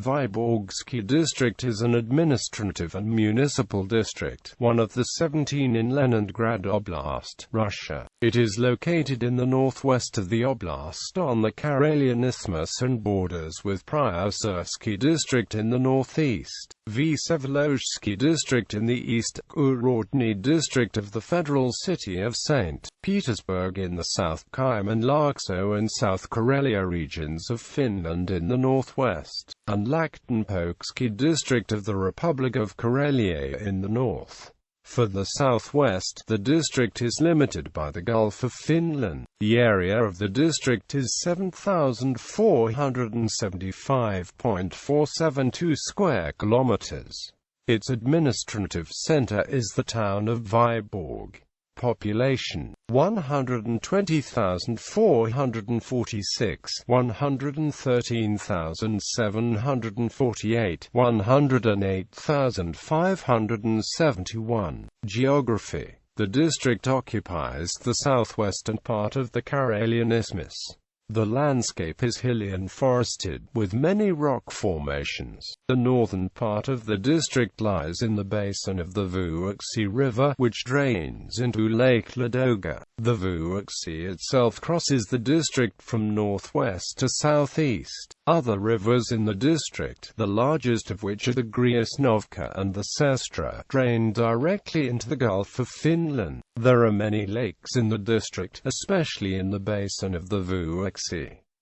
Vyborgsky District is an administrative and municipal district, one of the 17 in Leningrad Oblast, Russia. It is located in the northwest of the oblast on the Karelian Isthmus and borders with Priozersky District in the northeast, Vsevolozhsky District in the east, Kurortny District of the federal city of St. Petersburg in the south, Kymenlaakso and South Karelia regions of Finland in the northwest, and Lakhdenpokhsky District of the Republic of Karelia in the north. For the southwest, the district is limited by the Gulf of Finland. The area of the district is 7,475.472 square kilometers. Its administrative center is the town of Vyborg. Population 120,446, 113,748, 108,571. Geography. The district occupies the southwestern part of the Karelian Isthmus. The landscape is hilly and forested, with many rock formations. The northern part of the district lies in the basin of the Vyborgsky River, which drains into Lake Ladoga. The Vyborgsky itself crosses the district from northwest to southeast. Other rivers in the district, the largest of which are the Gryaznivka and the Sestra, drain directly into the Gulf of Finland. There are many lakes in the district, especially in the basin of the Vyborgsky.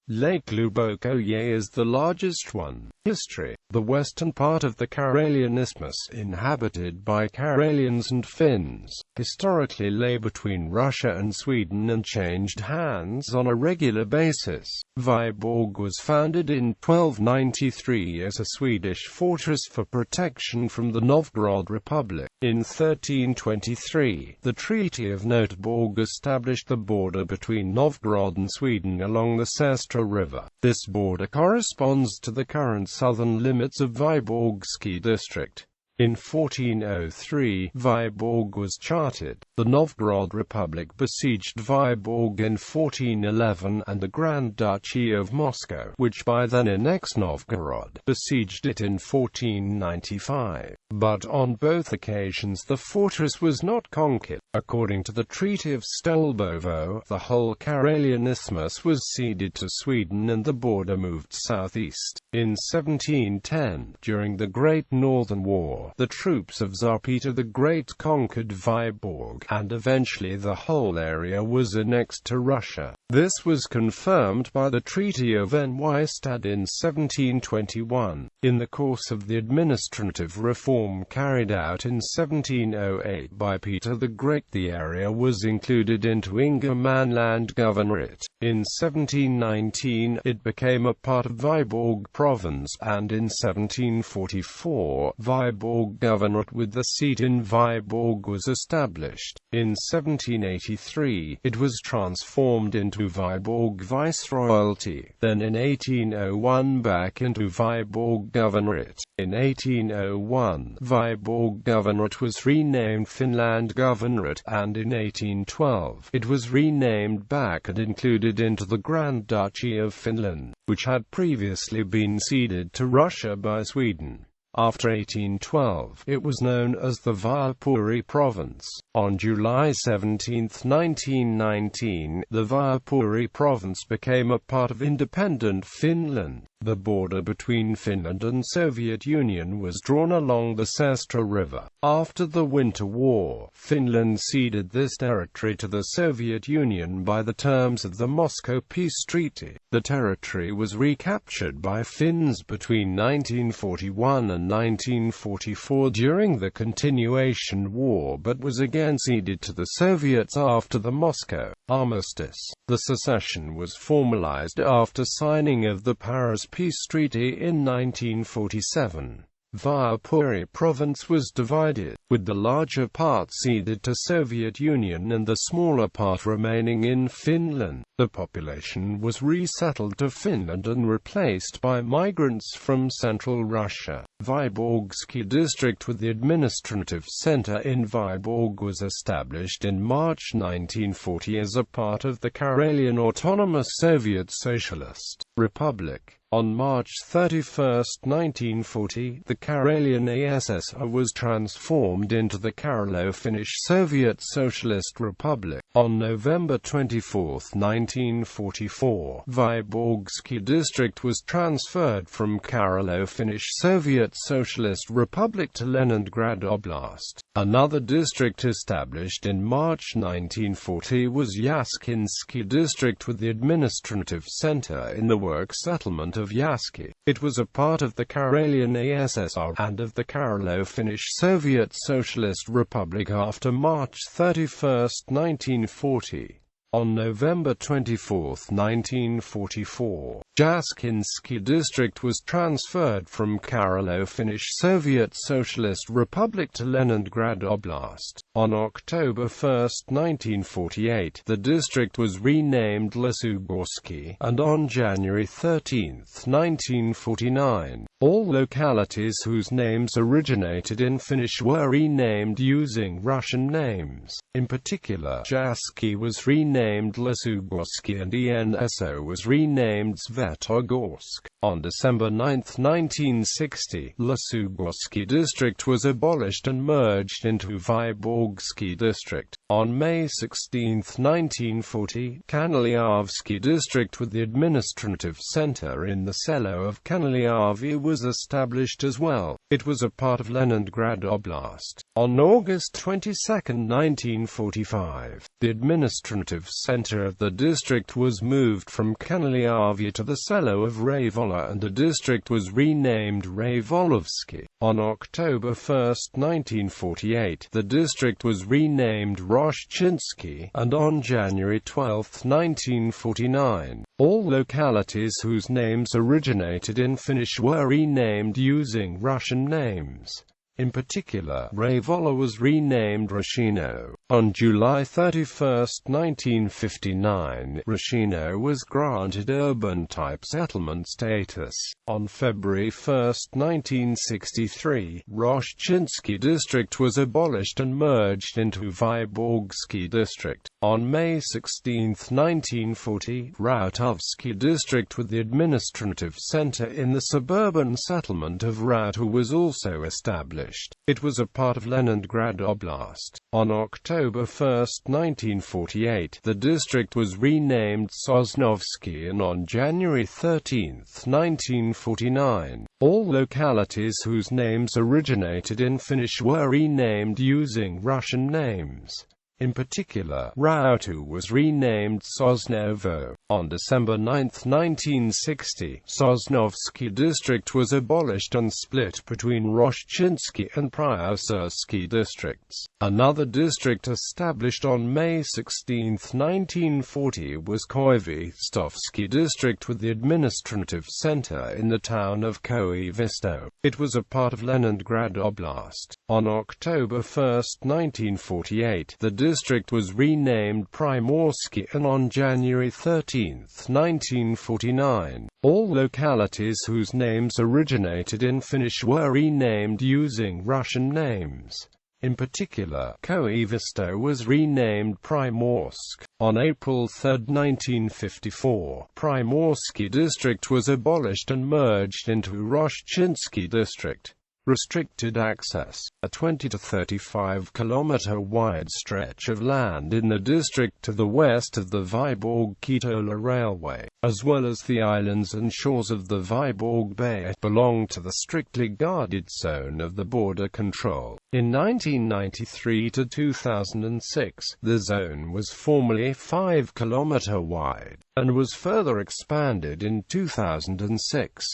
Lake Glubokое is the largest one. History. The western part of the Karelian Isthmus, inhabited by Karelians and Finns, historically lay between Russia and Sweden and changed hands on a regular basis. Vyborg was founded in 1293 as a Swedish fortress for protection from the Novgorod Republic. In 1323, the Treaty of Göteborg established the border between Novgorod and Sweden along the Sestra River. This border corresponds to the current southern limits of Vyborgsky District. In 1403, Vyborg was charted. The Novgorod Republic besieged Vyborg in 1411, and the Grand Duchy of Moscow, which by then annexed Novgorod, besieged it in 1495. But on both occasions the fortress was not conquered. According to the Treaty of Stolbovo, the whole Karelian Isthmus was ceded to Sweden and the border moved southeast. In 1710, during the Great Northern War, the troops of Tsar Peter the Great conquered Vyborg, and eventually the whole area was annexed to Russia. This was confirmed by the Treaty of Nystadt in 1721. In the course of the administrative reform carried out in 1708 by Peter the Great, the area was included into Ingermanland Governorate. In 1719, it became a part of Vyborg Province, and in 1744, Vyborg Governorate with the seat in Vyborg was established. In 1783, it was transformed into Vyborg Viceroyalty, then in 1801 back into Vyborg Governorate. In 1801, Vyborg Governorate was renamed Finland Governorate, and in 1812, it was renamed back and included into the Grand Duchy of Finland, which had previously been ceded to Russia by Sweden. After 1812, it was known as the Viipuri Province. On July 17, 1919, the Viipuri Province became a part of independent Finland. The border between Finland and Soviet Union was drawn along the Sestra River. After the Winter War, Finland ceded this territory to the Soviet Union by the terms of the Moscow Peace Treaty. The territory was recaptured by Finns between 1941 and 1944 during the Continuation War, but was again ceded to the Soviets after the Moscow Armistice. The secession was formalized after signing of the Paris Peace Treaty in 1947. Viipuri Province was divided, with the larger part ceded to Soviet Union and the smaller part remaining in Finland. The population was resettled to Finland and replaced by migrants from central Russia. Vyborgsky District with the administrative center in Vyborg was established in March 1940 as a part of the Karelian Autonomous Soviet Socialist Republic. On March 31, 1940, the Karelian ASSR was transformed into the Karelo-Finnish Soviet Socialist Republic. On November 24, 1944, Vyborgsky District was transferred from Karelo-Finnish Soviet Socialist Republic to Leningrad Oblast. Another district established in March 1940 was Yaskinsky District, with the administrative center in the work settlement of Yaski. It was a part of the Karelian ASSR and of the Karelo-Finnish Soviet Socialist Republic after March 31, 1940. On November 24, 1944, Yaskinsky District was transferred from Karelo-Finnish Soviet Socialist Republic to Leningrad Oblast. On October 1, 1948, the district was renamed Vsevolozhsky, and on January 13, 1949, all localities whose names originated in Finnish were renamed using Russian names. In particular, Yaski was renamed Vsevolozhsky and ENSO was renamed Svetogorsk. On December 9, 1960, Vsevolozhsky District was abolished and merged into Vyborgsky District. On May 16, 1940, Kymenlaakso District, with the administrative center in the Selo of Kymenlaakso, was established as well. It was a part of Leningrad Oblast. On August 22, 1945, the administrative center of the district was moved from Kymenlaakso to the Selo of Rayvola, and the district was renamed Rayvolovsky. On October 1, 1948, the district was renamed Russia.It, and on January 12, 1949, all localities whose names originated in Finnish were renamed using Russian names. In particular, Rayvola was renamed Rashino. On July 31, 1959, Rashino was granted urban-type settlement status. On February 1, 1963, Russia.It District was abolished and merged into Vyborgsky District. On May 16, 1940, Rautovsky District, with the administrative center in the suburban settlement of Rautu, was also established. It was a part of Leningrad Oblast. On October 1, 1948, the district was renamed Sosnovsky, and on January 13, 1949, all localities whose names originated in Finnish were renamed using Russian names. In particular, Rautu was renamed Sosnovo. On December 9, 1960, Sosnovsky District was abolished and split between Russia.It and Priozersky districts. Another district established on May 16, 1940 was Koivistovsky District, with the administrative center in the town of Koivisto. It was a part of Leningrad Oblast. On October 1, 1948, the district was renamed Primorsky, and on January 13, 1949, all localities whose names originated in Finnish were renamed using Russian names. In particular, Koivisto was renamed Primorsk. On April 3, 1954, Primorsky District was abolished and merged into Russia.It District. Restricted access, a 20 to 35 kilometer wide stretch of land in the district to the west of the Vyborg-Kitola Railway, as well as the islands and shores of the Vyborg Bay, belonged to the strictly guarded zone of the border control. In 1993 to 2006, the zone was formerly 5 kilometer wide, and was further expanded in 2006.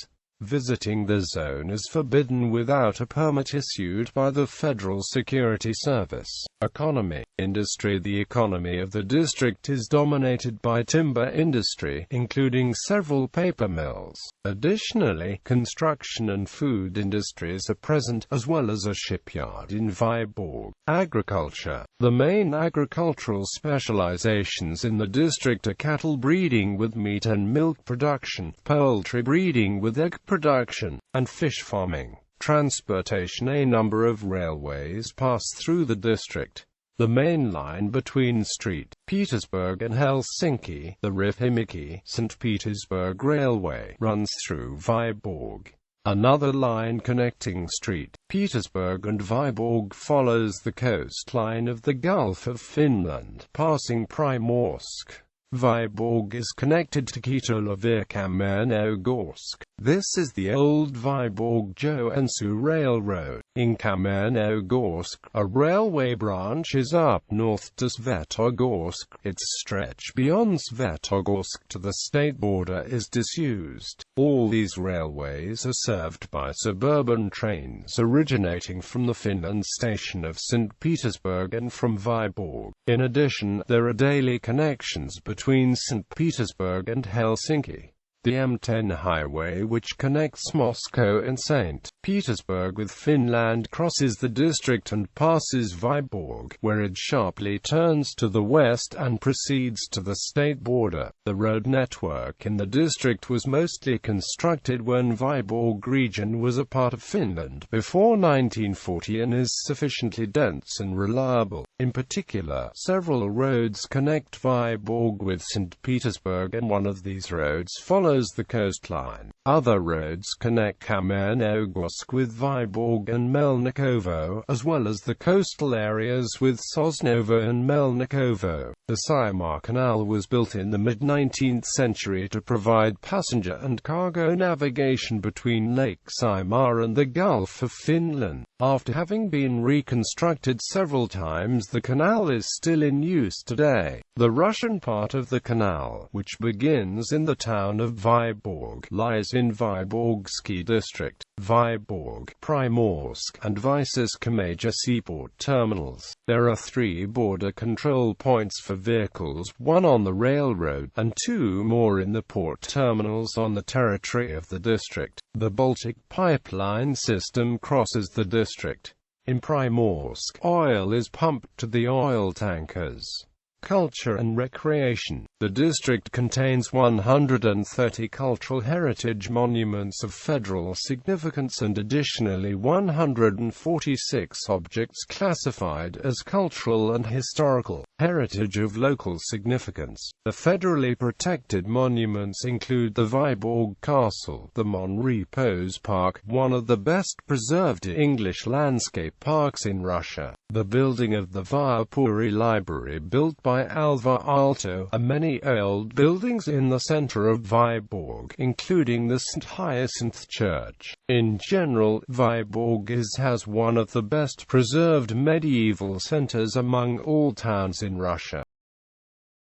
Visiting the zone is forbidden without a permit issued by the Federal Security Service. Economy. Industry. The economy of the district is dominated by timber industry, including several paper mills. Additionally, construction and food industries are present, as well as a shipyard in Vyborg. Agriculture. The main agricultural specializations in the district are cattle breeding with meat and milk production, poultry breeding with egg production, and fish farming. Transportation. A number of railways pass through the district. The main line between St. Petersburg and Helsinki, the Rimini-St. Petersburg Railway, runs through Vyborg. Another line connecting St. Petersburg and Vyborg follows the coastline of the Gulf of Finland, passing Primorsk. Vyborg is connected to Kitola-Kamennogorsk. This is the old Vyborg-Joensuu Railroad. In Kamennogorsk, a railway branch is up north to Svetogorsk. Its stretch beyond Svetogorsk to the state border is disused. All these railways are served by suburban trains originating from the Finland station of St. Petersburg and from Vyborg. In addition, there are daily connections between St. Petersburg and Helsinki. The M10 highway, which connects Moscow and St. Petersburg with Finland, crosses the district and passes Vyborg, where it sharply turns to the west and proceeds to the state border. The road network in the district was mostly constructed when Vyborg region was a part of Finland before 1940 and is sufficiently dense and reliable. In particular, several roads connect Vyborg with St. Petersburg, and one of these roads follows the coastline. Other roads connect Kamennogorsk with Vyborg and Melnikovo, as well as the coastal areas with Sosnovo and Melnikovo. The Saimaa Canal was built in the mid-19th century to provide passenger and cargo navigation between Lake Saimaa and the Gulf of Finland. After having been reconstructed several times, the canal is still in use today. The Russian part of the canal, which begins in the town of Vyborg, lies in Vyborgsky District. Vyborg, Primorsk, and Vysevolozhsky major seaport terminals. There are 3 border control points for vehicles, 1 on the railroad, and 2 more in the port terminals on the territory of the district. The Baltic pipeline system crosses the district. In Primorsk, oil is pumped to the oil tankers. Culture and recreation. The district contains 130 cultural heritage monuments of federal significance and additionally 146 objects classified as cultural and historical heritage of local significance. The federally protected monuments include the Vyborg Castle, the Mon Repos Park, one of the best preserved English landscape parks in Russia, the building of the Vaapuri Library built by Alvar Aalto, and many old buildings in the center of Vyborg, including the St. Hyacinth Church. In general, Vyborg has one of the best preserved medieval centers among all towns in Russia.